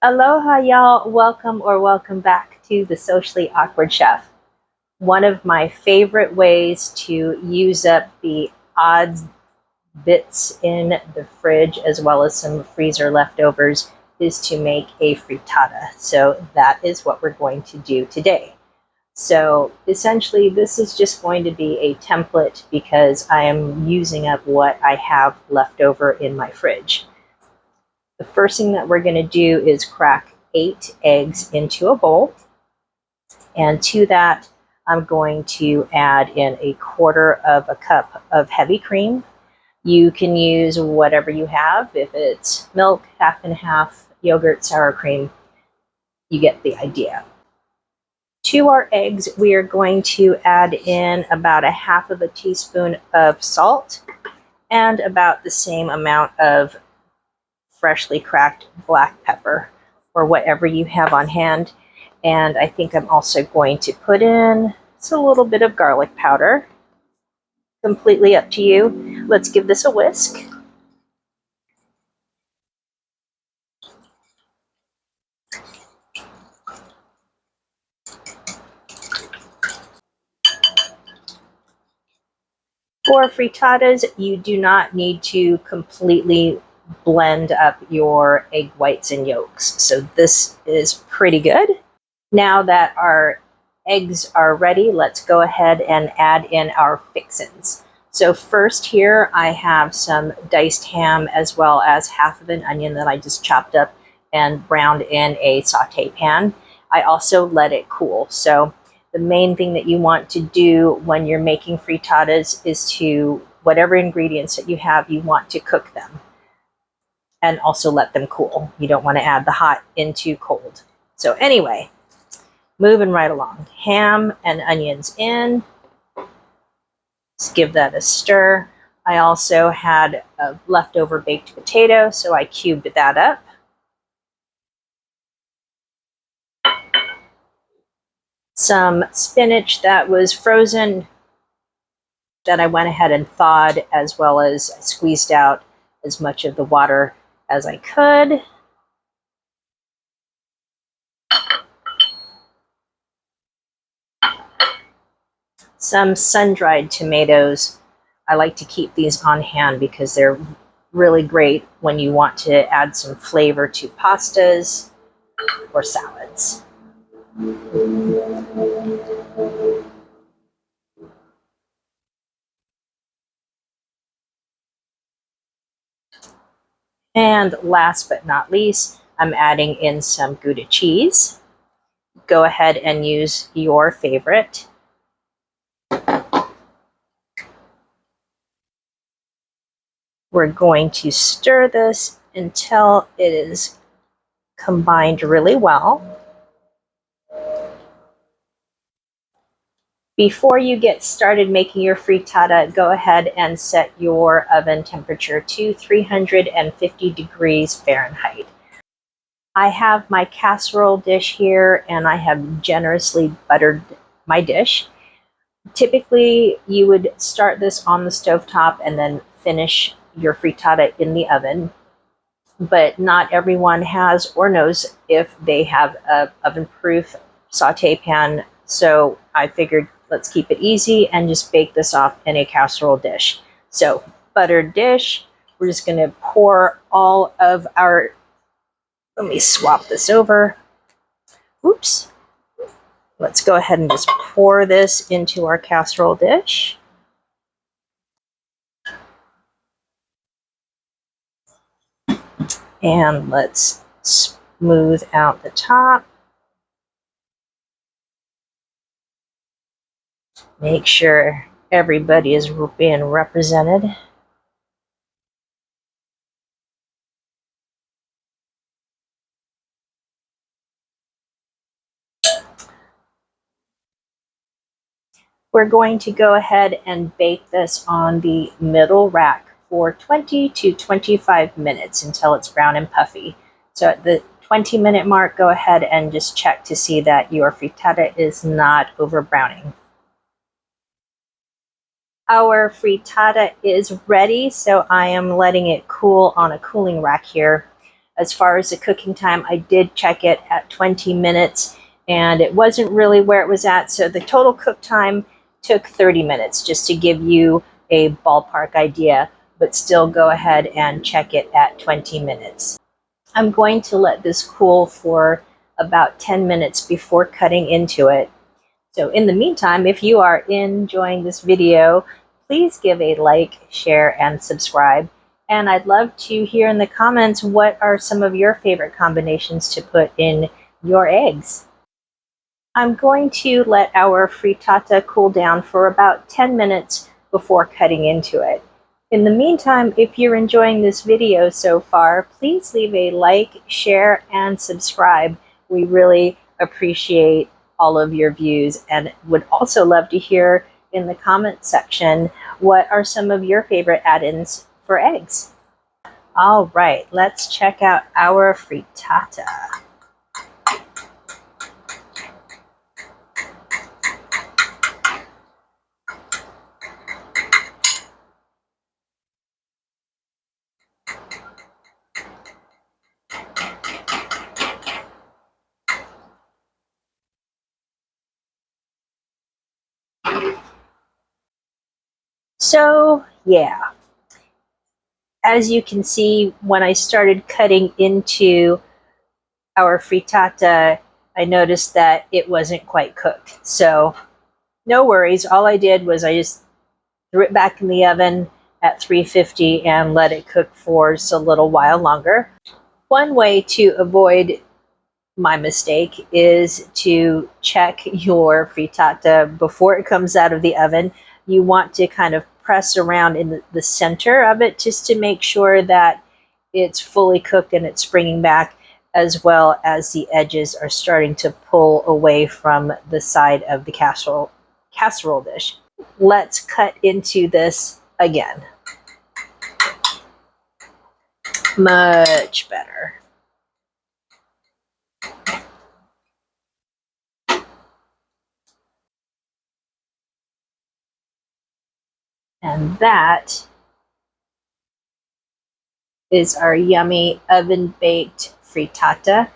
Aloha, y'all. Welcome back to the Socially Awkward Chef. One of my favorite ways to use up the odds bits in the fridge as well as some freezer leftovers is to make a frittata. So that is what we're going to do today. So essentially, this is just going to be a template because I am using up what I have left over in my fridge. The first thing that we're going to do is crack 8 eggs into a bowl. And to that, I'm going to add in 1/4 cup of heavy cream. You can use whatever you have. If it's milk, half and half, yogurt, sour cream, you get the idea. To our eggs, we are going to add in about 1/2 teaspoon of salt and about the same amount of freshly cracked black pepper or whatever you have on hand. And I think I'm also going to put in a little bit of garlic powder. Completely up to you. Let's give this a whisk. For frittatas, you do not need to completely blend up your egg whites and yolks. So this is pretty good. Now that our eggs are ready, let's go ahead and add in our fixins. So first here I have some diced ham as well as 1/2 an onion that I just chopped up and browned in a saute pan. I also let it cool. So the main thing that you want to do when you're making frittatas is to, whatever ingredients that you have, you want to cook them and also let them cool. You don't want to add the hot into cold. So anyway, moving right along. Ham and onions in. Let's give that a stir. I also had a leftover baked potato, so I cubed that up. Some spinach that was frozen that I went ahead and thawed, as well as squeezed out as much of the water as I could. Some sun-dried tomatoes. I like to keep these on hand because they're really great when you want to add some flavor to pastas or salads. And last but not least, I'm adding in some Gouda cheese. Go ahead and use your favorite. We're going to stir this until it is combined really well. Before you get started making your frittata, go ahead and set your oven temperature to 350 degrees Fahrenheit. I have my casserole dish here and I have generously buttered my dish. Typically, you would start this on the stovetop and then finish your frittata in the oven. But not everyone has or knows if they have a oven-proof saute pan. So I figured let's keep it easy and just bake this off in a casserole dish. So buttered dish, we're just going to pour all of our, let me swap this over. Oops. Let's go ahead and just pour this into our casserole dish. And let's smooth out the top. Make sure everybody is being represented. We're going to go ahead and bake this on the middle rack for 20 to 25 minutes until it's brown and puffy. So at the 20-minute mark, go ahead and just check to see that your frittata is not over browning. Our frittata is ready, so I am letting it cool on a cooling rack here. As far as the cooking time, I did check it at 20 minutes and it wasn't really where it was at. So the total cook time took 30 minutes, just to give you a ballpark idea, but still go ahead and check it at 20 minutes. I'm going to let this cool for about 10 minutes before cutting into it. So in the meantime, if you are enjoying this video, please give a like, share, and subscribe. And I'd love to hear in the comments, what are some of your favorite combinations to put in your eggs? I'm going to let our frittata cool down for about 10 minutes before cutting into it. In the meantime, if you're enjoying this video so far, please leave a like, share, and subscribe. We really appreciate all of your views and would also love to hear in the comment section, what are some of your favorite add-ins for eggs? All right, let's check out our frittata. So yeah, as you can see, when I started cutting into our frittata, I noticed that it wasn't quite cooked. So no worries. All I did was I just threw it back in the oven at 350 and let it cook for just a little while longer. One way to avoid my mistake is to check your frittata before it comes out of the oven. You want to kind of press around in the center of it just to make sure that it's fully cooked and it's springing back, as well as the edges are starting to pull away from the side of the casserole dish. Let's cut into this again. Much better. And that is our yummy oven-baked frittata.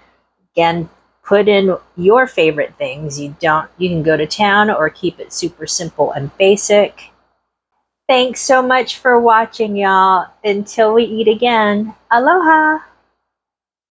Again, put in your favorite things. You can go to town or keep it super simple and basic. Thanks so much for watching, y'all. Until we eat again, aloha!